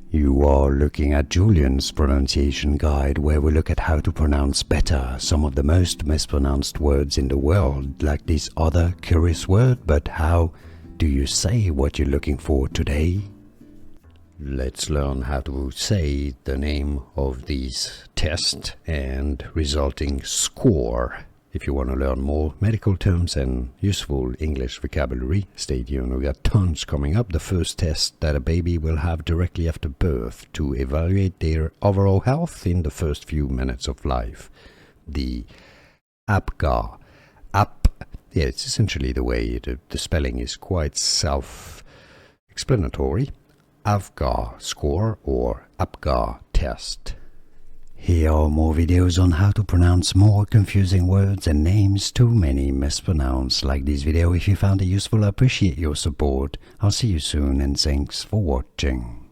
You are looking at Julian's pronunciation guide, where we look at how to pronounce better some of the most mispronounced words in the world, like this other curious word. But how do you say what you're looking for today? Let's learn how to say the name of this test and resulting score. If you want to learn more medical terms and useful English vocabulary, stay tuned. We got tons coming up. The first test that a baby will have directly after birth to evaluate their overall health in the first few minutes of life. The Apgar. It's essentially the way the spelling is quite self-explanatory. Apgar Score or Apgar Test. Here are more videos on how to pronounce more confusing words and names too many mispronounced. Like this video if you found it useful. I appreciate your support. I'll see you soon and thanks for watching.